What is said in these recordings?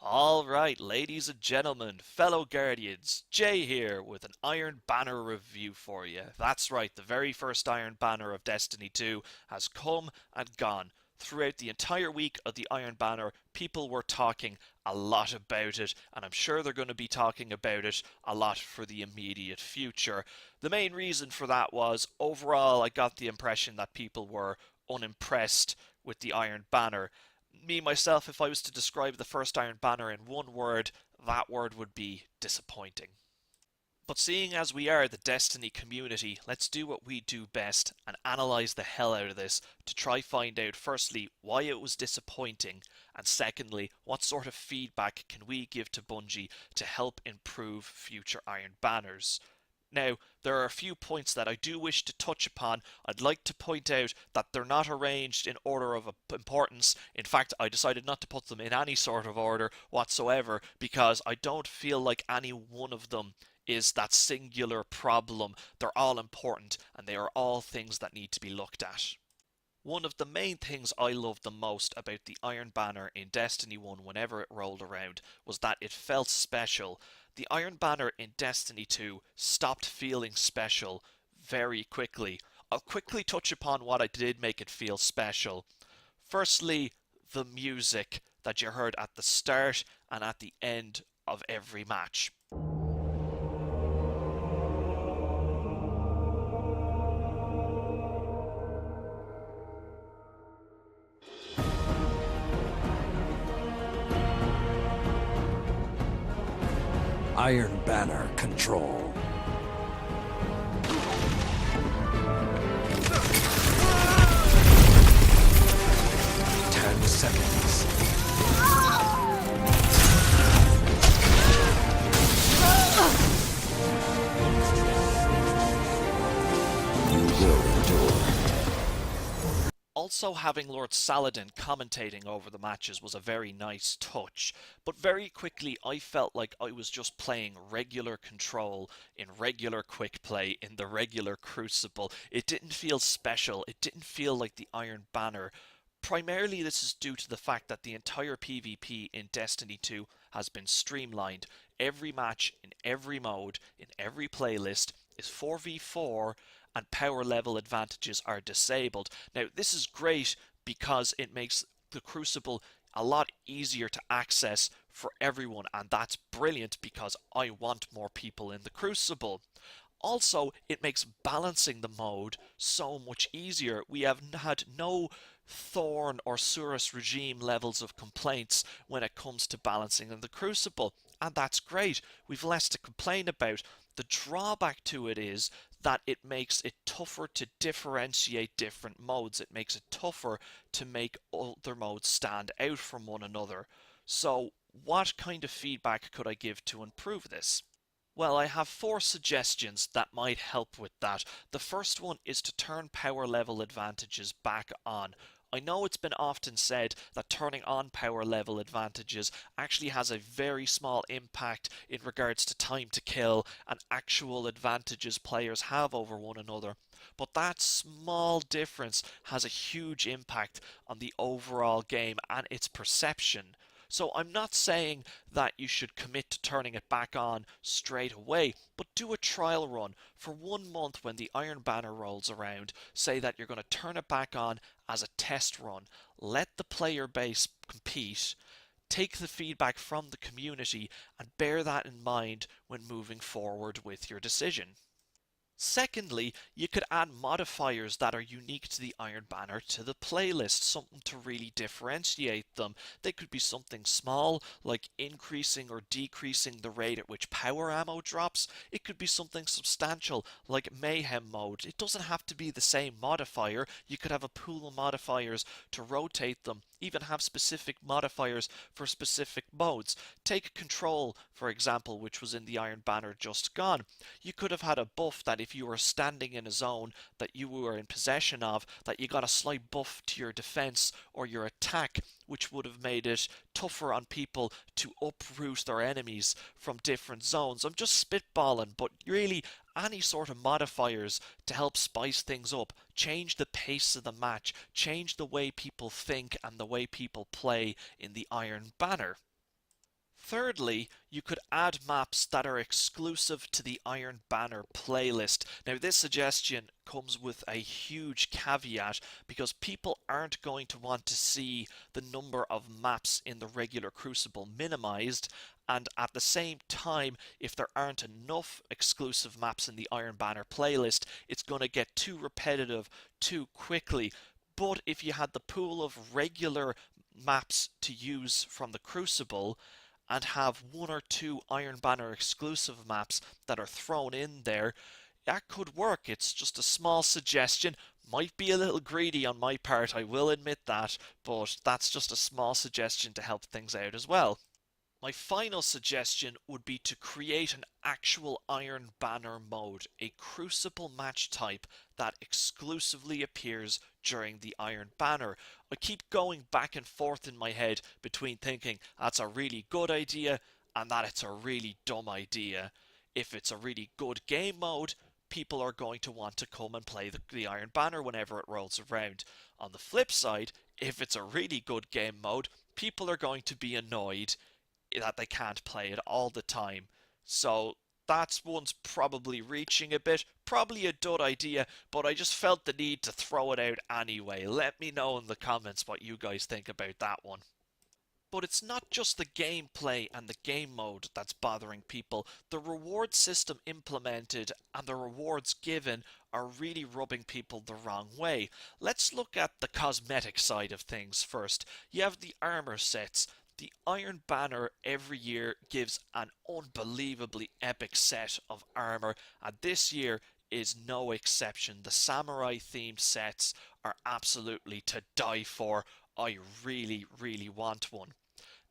Alright, ladies and gentlemen, fellow Guardians, Jay here with an Iron Banner review for you. That's right, the very first Iron Banner of Destiny 2 has come and gone. Throughout the entire week of the Iron Banner, people were talking a lot about it, and I'm sure they're going to be talking about it a lot for the immediate future. The main reason for that was, overall, I got the impression that people were unimpressed with the Iron Banner. Me, myself, if I was to describe the first Iron Banner in one word, that word would be disappointing. But seeing as we are the Destiny community, let's do what we do best and analyse the hell out of this to try find out firstly why it was disappointing, and secondly what sort of feedback can we give to Bungie to help improve future Iron Banners. Now, there are a few points that I do wish to touch upon. I'd like to point out that they're not arranged in order of importance. In fact, I decided not to put them in any sort of order whatsoever because I don't feel like any one of them is that singular problem. They're all important and they are all things that need to be looked at. One of the main things I loved the most about the Iron Banner in Destiny 1 whenever it rolled around was that it felt special. The Iron Banner in Destiny 2 stopped feeling special very quickly. I'll quickly touch upon what I did make it feel special. Firstly, the music that you heard at the start and at the end of every match. Iron Banner control. Ten seconds. You will endure. Also, having Lord Saladin commentating over the matches was a very nice touch, but very quickly I felt like I was just playing regular control in regular quick play in the regular Crucible. It didn't feel special, it didn't feel like the Iron Banner. Primarily this is due to the fact that the entire PvP in Destiny 2 has been streamlined. Every match, in every mode, in every playlist is 4v4 and power level advantages are disabled. Now this is great because it makes the Crucible a lot easier to access for everyone, and that's brilliant because I want more people in the Crucible. Also, it makes balancing the mode so much easier. We have had no Thorn or Surus regime levels of complaints when it comes to balancing in the Crucible, and that's great. We've less to complain about. The drawback to it is that it makes it tougher to differentiate different modes. It makes it tougher to make other modes stand out from one another. So, what kind of feedback could I give to improve this? Well, I have four suggestions that might help with that. The first one is to turn power level advantages back on. I know it's been often said that turning on power level advantages actually has a very small impact in regards to time to kill and actual advantages players have over one another. But that small difference has a huge impact on the overall game and its perception. So I'm not saying that you should commit to turning it back on straight away, but do a trial run for 1 month when the Iron Banner rolls around. Say that you're going to turn it back on as a test run. Let the player base compete. Take the feedback from the community and bear that in mind when moving forward with your decision. Secondly, you could add modifiers that are unique to the Iron Banner to the playlist, something to really differentiate them. They could be something small, like increasing or decreasing the rate at which power ammo drops. It could be something substantial, like Mayhem mode. It doesn't have to be the same modifier. You could have a pool of modifiers to rotate them, even have specific modifiers for specific modes. Take Control, for example, which was in the Iron Banner just gone. You could have had a buff that if you were standing in a zone that you were in possession of, that you got a slight buff to your defense or your attack, which would have made it tougher on people to uproot their enemies from different zones. I'm just spitballing, but really any sort of modifiers to help spice things up, change the pace of the match, change the way people think and the way people play in the Iron Banner. Thirdly, you could add maps that are exclusive to the Iron Banner playlist. Now, this suggestion comes with a huge caveat because people aren't going to want to see the number of maps in the regular Crucible minimized, and at the same time, if there aren't enough exclusive maps in the Iron Banner playlist, it's going to get too repetitive too quickly. But if you had the pool of regular maps to use from the Crucible and have one or two Iron Banner exclusive maps that are thrown in there, that could work. It's just a small suggestion. Might be a little greedy on my part, I will admit that, but that's just a small suggestion to help things out as well. My final suggestion would be to create an actual Iron Banner mode, a Crucible match type that exclusively appears during the Iron Banner. I keep going back and forth in my head between thinking that's a really good idea and that it's a really dumb idea. If it's a really good game mode, people are going to want to come and play the Iron Banner whenever it rolls around. On the flip side, if it's a really good game mode, people are going to be annoyed that they can't play it all the time. So that's one's probably reaching a bit, probably a dud idea, but I just felt the need to throw it out anyway. Let me know in the comments what you guys think about that one. But it's not just the gameplay and the game mode that's bothering people. The reward system implemented and the rewards given are really rubbing people the wrong way. Let's look at the cosmetic side of things first. You have the armor sets. The Iron Banner every year gives an unbelievably epic set of armor, and this year is no exception. The samurai themed sets are absolutely to die for. I really, really want one.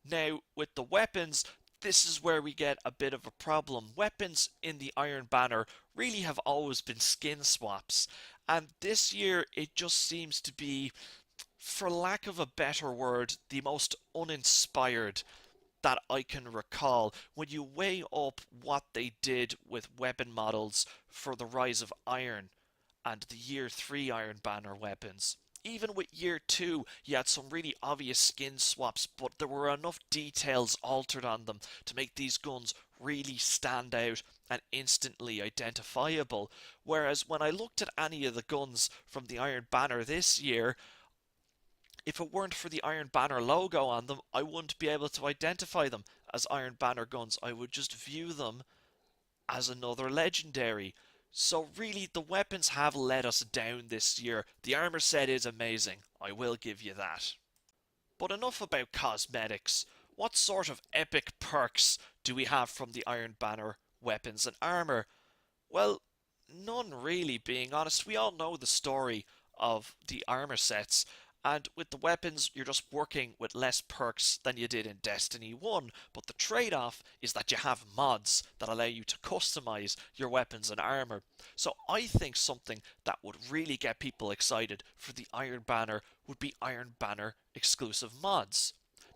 Now, with the weapons, this is where we get a bit of a problem. Weapons in the Iron Banner really have always been skin swaps, and this year it just seems to be, for lack of a better word, the most uninspired that I can recall. When you weigh up what they did with weapon models for the Rise of Iron and the Year 3 Iron Banner weapons. Even with Year 2, you had some really obvious skin swaps, but there were enough details altered on them to make these guns really stand out and instantly identifiable. Whereas when I looked at any of the guns from the Iron Banner this year, if it weren't for the Iron Banner logo on them, I wouldn't be able to identify them as Iron Banner guns. I would just view them as another legendary. So really, the weapons have let us down this year. The armor set is amazing, I will give you that. But enough about cosmetics. What sort of epic perks do we have from the Iron Banner weapons and armor? Well, none really, being honest. We all know the story of the armor sets, and with the weapons, you're just working with less perks than you did in Destiny 1, but the trade-off is that you have mods that allow you to customize your weapons and armor. So I think something that would really get people excited for the Iron Banner would be Iron Banner exclusive mods.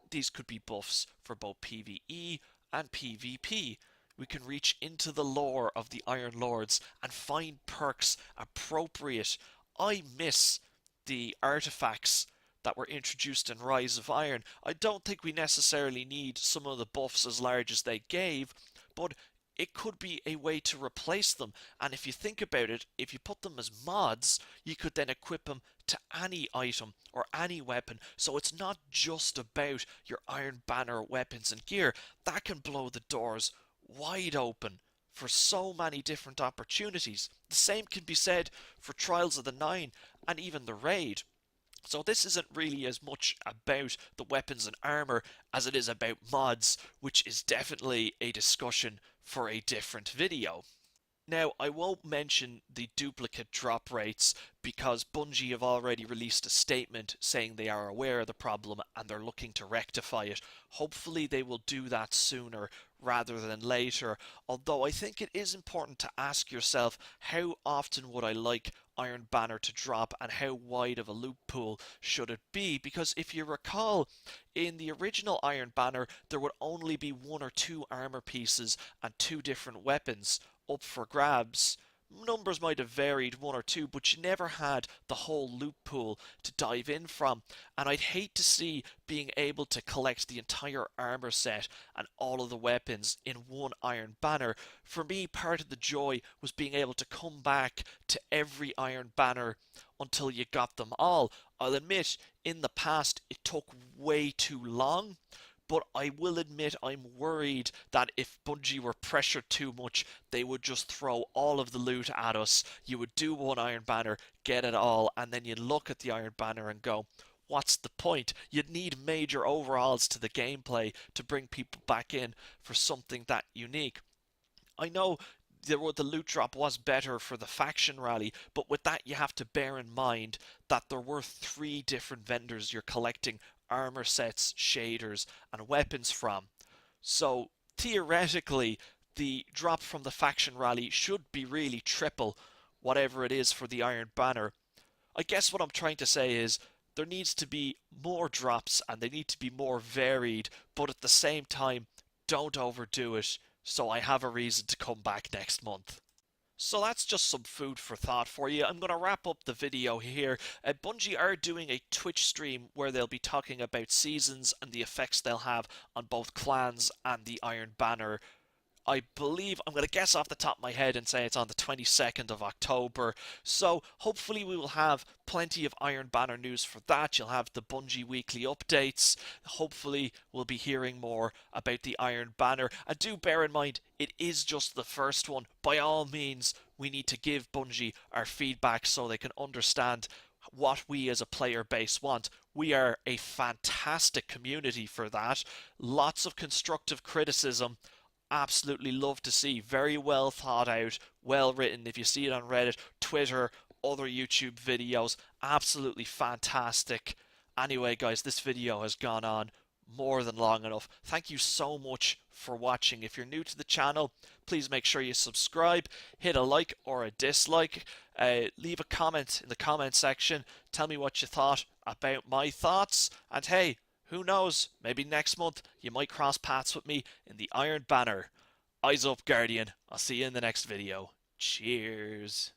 These could be buffs for both PvE and PvP. We can reach into the lore of the Iron Lords and find perks appropriate. I miss the artifacts that were introduced in Rise of Iron. I don't think we necessarily need some of the buffs as large as they gave, but it could be a way to replace them. And if you think about it, if you put them as mods, you could then equip them to any item or any weapon. So it's not just about your Iron Banner weapons and gear. That can blow the doors wide open for so many different opportunities. The same can be said for Trials of the Nine and even the Raid. So this isn't really as much about the weapons and armor as it is about mods, which is definitely a discussion for a different video. Now, I won't mention the duplicate drop rates because Bungie have already released a statement saying they are aware of the problem and they're looking to rectify it. Hopefully they will do that sooner rather than later, although I think it is important to ask yourself, how often would I like Iron Banner to drop and how wide of a loot pool should it be? Because if you recall, in the original Iron Banner there would only be 1 or 2 armor pieces and 2 different weapons up for grabs, numbers might have varied one or two, but you never had the whole loot pool to dive in from. And I'd hate to see being able to collect the entire armor set and all of the weapons in one Iron Banner. For me, part of the joy was being able to come back to every Iron Banner until you got them all. I'll admit, in the past, it took way too long. But I will admit I'm worried that if Bungie were pressured too much, they would just throw all of the loot at us. You would do one Iron Banner, get it all, and then you'd look at the Iron Banner and go, what's the point? You'd need major overhauls to the gameplay to bring people back in for something that unique. I know the loot drop was better for the faction rally, but with that you have to bear in mind that there were three different vendors you're collecting armor sets, shaders, and weapons from. So theoretically, the drop from the faction rally should be really triple whatever it is for the Iron Banner. I guess what I'm trying to say is there needs to be more drops and they need to be more varied, but at the same time, don't overdo it so I have a reason to come back next month. So that's just some food for thought for you. I'm going to wrap up the video here. Bungie are doing a Twitch stream where they'll be talking about seasons and the effects they'll have on both clans and the Iron Banner. I believe, I'm going to guess off the top of my head and say it's on the 22nd of October. So hopefully we will have plenty of Iron Banner news for that. You'll have the Bungie weekly updates. Hopefully we'll be hearing more about the Iron Banner. And do bear in mind, it is just the first one. By all means, we need to give Bungie our feedback so they can understand what we as a player base want. We are a fantastic community for that. Lots of constructive criticism. Absolutely love to see. Very well thought out, well written. If you see it on Reddit, Twitter, other YouTube videos, absolutely fantastic. Anyway, guys, this video has gone on more than long enough. Thank you so much for watching. If you're new to the channel, please make sure you subscribe, hit a like or a dislike, leave a comment in the comment section. Tell me what you thought about my thoughts, and hey, who knows, maybe next month you might cross paths with me in the Iron Banner. Eyes up, Guardian. I'll see you in the next video. Cheers.